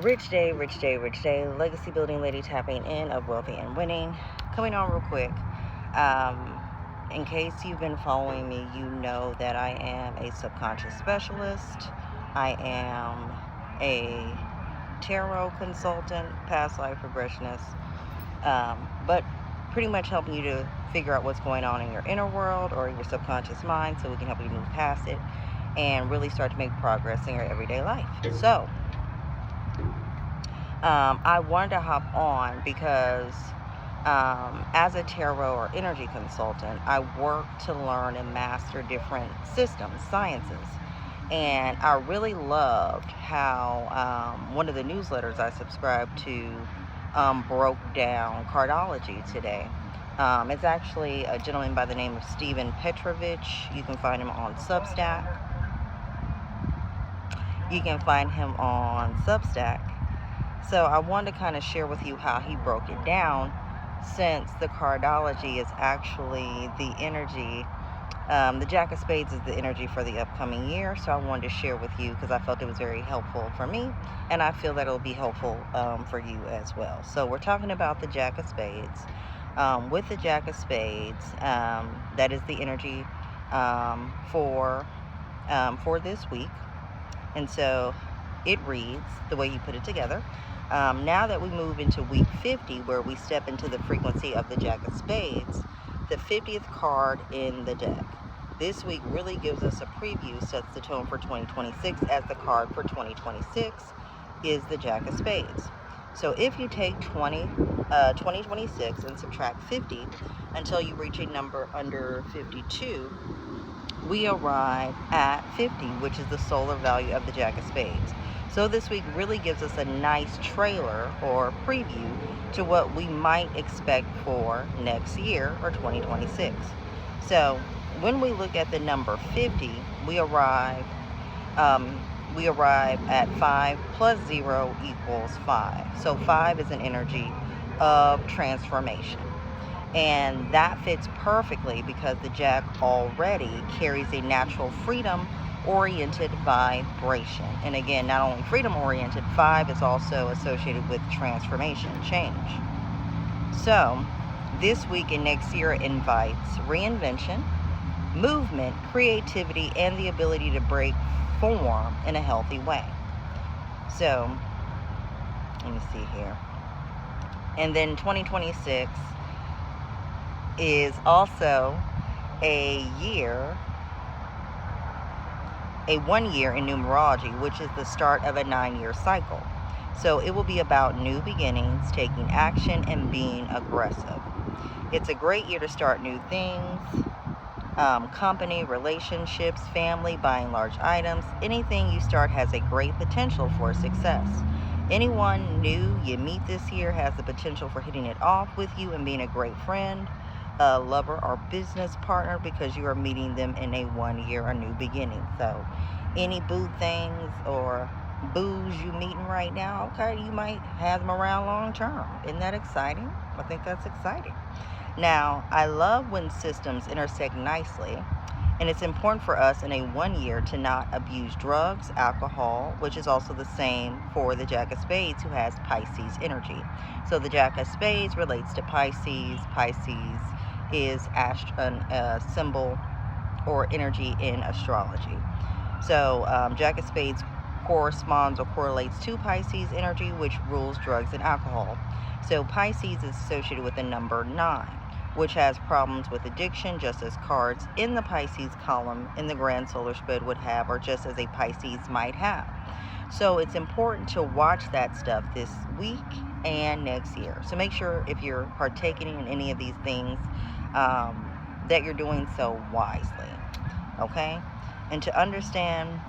Rich day, rich day, rich day. Legacy building lady tapping in of wealthy and winning. Coming on real quick. In case you've been following me, you know that I am a subconscious specialist. I am a tarot consultant, past life regressionist, but pretty much helping you to figure out what's going on in your inner world or your subconscious mind so we can help you move past it and really start to make progress in your everyday life. So, I wanted to hop on because as a tarot or energy consultant, I work to learn and master different systems, sciences. And I really loved how one of the newsletters I subscribed to broke down Cardology today. It's actually a gentleman by the name of Petrovich. You can find him on Substack. So I wanted to kind of share with you how he broke it down, since the cardology is actually the energy. The Jack of Spades is the energy for the upcoming year. So I wanted to share with you because I felt it was very helpful for me, and I feel that it'll be helpful for you as well. So we're talking about the Jack of Spades. With the Jack of Spades, that is the energy for this week. And so it reads the way you put it together. Now that we move into week 50, where we step into the frequency of the Jack of Spades, the 50th card in the deck. This week really gives us a preview, sets the tone for 2026, as the card for 2026 is the Jack of Spades. So if you take 2026 and subtract 50 until you reach a number under 52, we arrive at 50, which is the solar value of the Jack of Spades. So this week really gives us a nice trailer or preview to what we might expect for next year, or 2026. So when we look at the number 50, we arrive at 5 plus 0 equals 5. So 5 is an energy of transformation. And that fits perfectly because the Jack already carries a natural freedom-oriented vibration. And again, not only freedom-oriented, 5 is also associated with transformation, change. So this week and next year invites reinvention, movement, creativity, and the ability to break form in a healthy way. So let me see here. And then 2026 is also a 1 year in numerology, which is the start of a 9-year cycle. So it will be about new beginnings, taking action, and being aggressive. It's a great year to start new things, company, relationships, family, buying large items. Anything you start has a great potential for success. Anyone new you meet this year has the potential for hitting it off with you and being a great friend, a lover, or business partner, because you are meeting them in a 1 year, a new beginning. So any boo things or boos you meeting right now, okay, you might have them around long term. Isn't that exciting? I think that's exciting. Now, I love when systems intersect nicely, and it's important for us in a 1 year to not abuse drugs, alcohol, which is also the same for the Jack of Spades, who has Pisces energy. So the Jack of Spades relates to Pisces. Pisces is a symbol or energy in astrology. So Jack of Spades corresponds or correlates to Pisces energy, which rules drugs and alcohol. So Pisces is associated with the number 9, which has problems with addiction, just as cards in the Pisces column in the Grand Solar Spread would have, or just as a Pisces might have. So it's important to watch that stuff this week and next year. So make sure if you're partaking in any of these things, that you're doing so wisely, okay? And to understand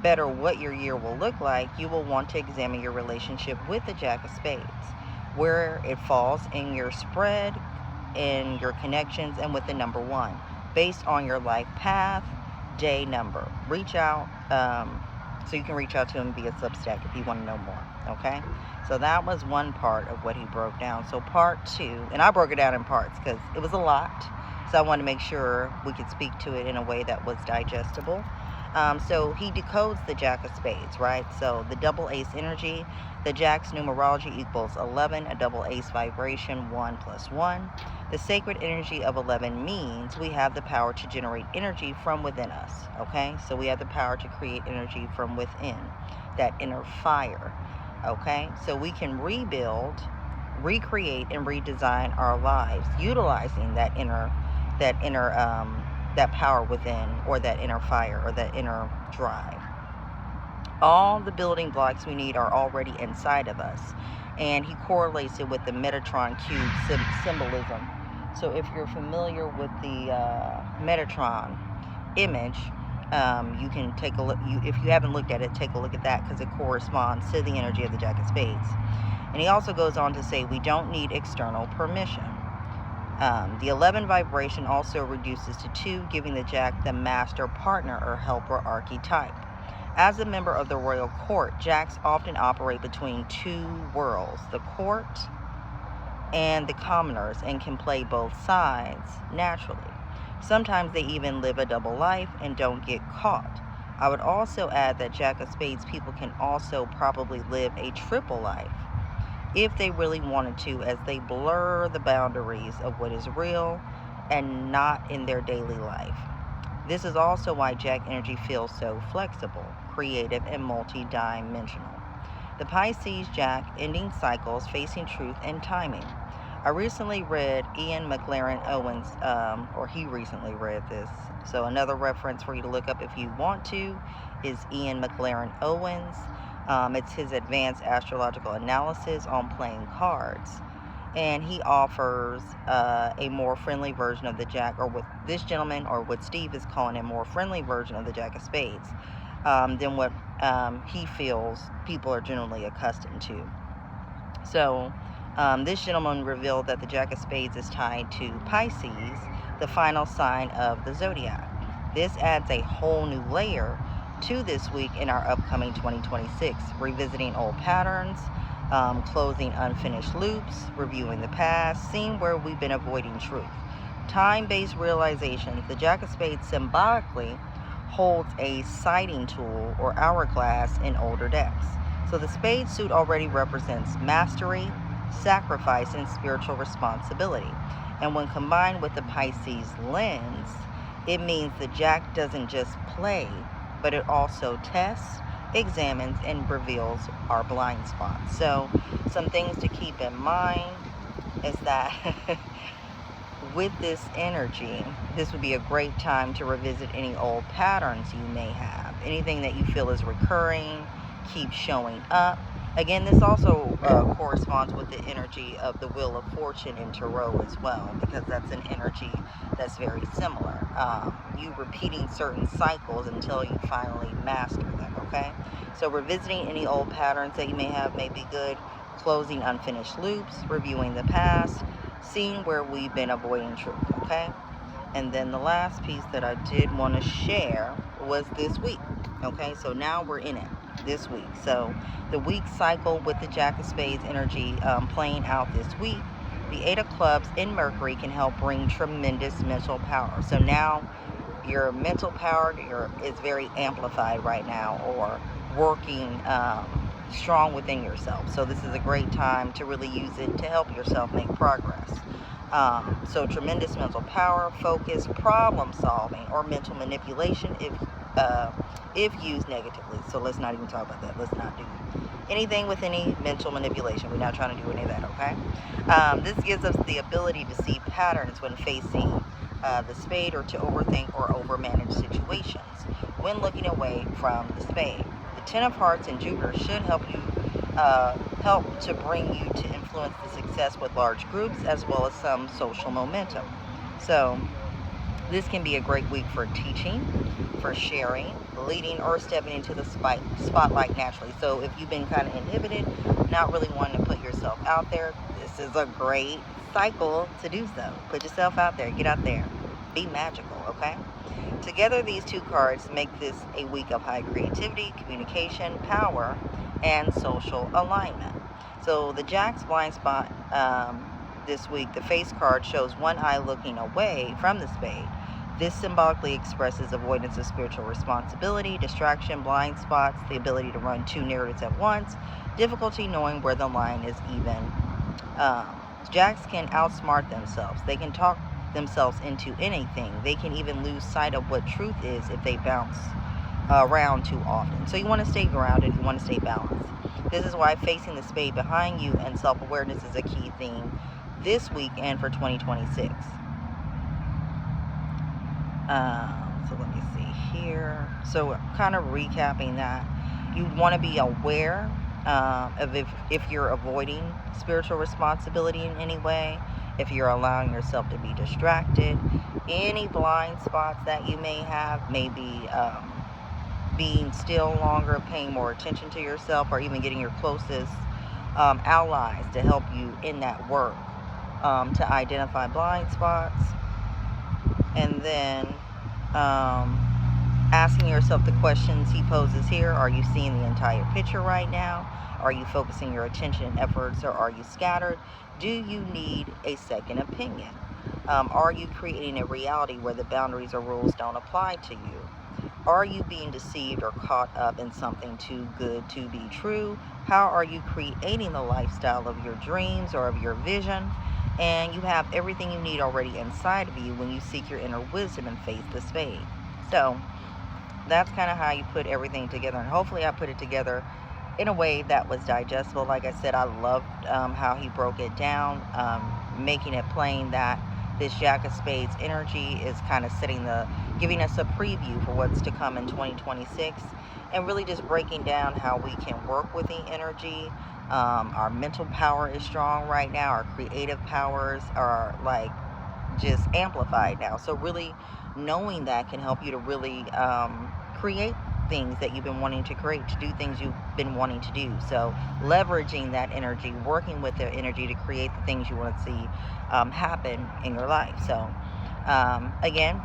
better what your year will look like, you will want to examine your relationship with the Jack of Spades, where it falls in your spread, in your connections, and with the number 1, based on your life path, day number. Reach out, so you can reach out to him via Substack if you want to know more, okay? So that was one part of what he broke down. So part 2, and I broke it down in parts because it was a lot, so I wanted to make sure we could speak to it in a way that was digestible. So he decodes the Jack of Spades, right? So the double ace energy, the Jack's numerology equals 11, a double ace vibration, 1 plus 1. The sacred energy of 11 means we have the power to generate energy from within us, okay? So we have the power to create energy from within, that inner fire, okay? So we can rebuild, recreate, and redesign our lives utilizing that that power within, or that inner fire, or that inner drive. All the building blocks we need are already inside of us, and he correlates it with the Metatron cube symbolism. So if you're familiar with the Metatron image, you can take a look. If you haven't looked at it, take a look at that, because it corresponds to the energy of the Jack of Spades. And he also goes on to say we don't need external permission. The 11 vibration also reduces to 2, giving the Jack the master, partner, or helper archetype. As a member of the royal court, Jacks often operate between two worlds, the court and the commoners, and can play both sides naturally. Sometimes they even live a double life and don't get caught. I would also add that Jack of Spades people can also probably live a triple life if they really wanted to, as they blur the boundaries of what is real and not in their daily life. This is also why Jack energy feels so flexible, creative, and multi-dimensional. The Pisces Jack ending cycles, facing truth and timing. I recently read Ian McLaren Owens, or he recently read this. So another reference for you to look up if you want to is Ian McLaren Owens. It's his advanced astrological analysis on playing cards. And he offers a more friendly version of the Jack, or what this gentleman, or what Steve is calling a more friendly version of the Jack of Spades than what he feels people are generally accustomed to. So this gentleman revealed that the Jack of Spades is tied to Pisces, the final sign of the zodiac. This adds a whole new layer to this week in our upcoming 2026, revisiting old patterns, closing unfinished loops, reviewing the past, seeing where we've been avoiding truth. Time-based realizations. The Jack of Spades symbolically holds a sighting tool or hourglass in older decks. So the spade suit already represents mastery, sacrifice, and spiritual responsibility. And when combined with the Pisces lens, it means the Jack doesn't just play, but it also tests, examines, and reveals our blind spots. So some things to keep in mind is that with this energy, this would be a great time to revisit any old patterns you may have. Anything that you feel is recurring, keeps showing up. Again, this also corresponds with the energy of the Wheel of Fortune in Tarot as well, because that's an energy that's very similar. You repeating certain cycles until you finally master them, okay? So revisiting any old patterns that you may have may be good. Closing unfinished loops, reviewing the past, seeing where we've been avoiding truth, okay? And then the last piece that I did want to share was this week, okay? So now we're in it this week. So the week cycle with the Jack of Spades energy playing out this week. The 8 of Clubs in Mercury can help bring tremendous mental power. So now your mental power is very amplified right now, or working strong within yourself. So this is a great time to really use it to help yourself make progress. So tremendous mental power, focus, problem solving, or mental manipulation if used negatively. So let's not even talk about that. Let's not do anything with any mental manipulation. We're not trying to do any of that, okay? This gives us the ability to see patterns when facing the spade, or to overthink or overmanage situations when looking away from the spade. The 10 of Hearts and Jupiter should help to bring you to influence the success with large groups, as well as some social momentum. So this can be a great week for teaching, for sharing, leading, or stepping into the spotlight naturally. So if you've been kind of inhibited, not really wanting to put yourself out there, this is a great cycle to do so. Put yourself out there, get out there, be magical, okay? Together, these two cards make this a week of high creativity, communication, power, and social alignment. So the Jack's blind spot this week, the face card shows one eye looking away from the spade. This symbolically expresses avoidance of spiritual responsibility, distraction, blind spots, the ability to run two narratives at once, difficulty knowing where the line is even. Jacks can outsmart themselves. They can talk themselves into anything. They can even lose sight of what truth is if they bounce around too often. So you want to stay grounded. You want to stay balanced. This is why facing the spade behind you and self-awareness is a key theme this week and for 2026. So let me see here. So kind of recapping that, you want to be aware of if you're avoiding spiritual responsibility in any way, if you're allowing yourself to be distracted, any blind spots that you may have, maybe being still longer, paying more attention to yourself, or even getting your closest allies to help you in that work to identify blind spots. And then asking yourself the questions he poses here. Are you seeing the entire picture right now? Are you focusing your attention and efforts, or are you scattered? Do you need a second opinion? Are you creating a reality where the boundaries or rules don't apply to you? Are you being deceived or caught up in something too good to be true? How are you creating the lifestyle of your dreams or of your vision? And you have everything you need already inside of you when you seek your inner wisdom and face the spade. So that's kind of how you put everything together. And hopefully I put it together in a way that was digestible. Like I said, I loved how he broke it down, making it plain that this Jack of Spades energy is kind of giving us a preview for what's to come in 2026, and really just breaking down how we can work with the energy. Our mental power is strong right now. Our creative powers are like just amplified now. So really knowing that can help you to really create things that you've been wanting to create, to do things you've been wanting to do. So leveraging that energy, working with their energy to create the things you want to see happen in your life. So again,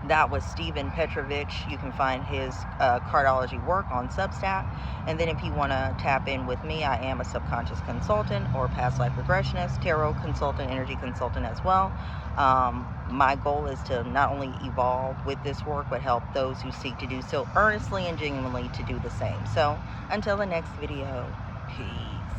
that was Stephen Petrovich. You can find his Cardology work on Substack. And then if you want to tap in with me, I am a subconscious consultant or past life regressionist, tarot consultant, energy consultant as well. My goal is to not only evolve with this work, but help those who seek to do so earnestly and genuinely to do the same. So until the next video, peace.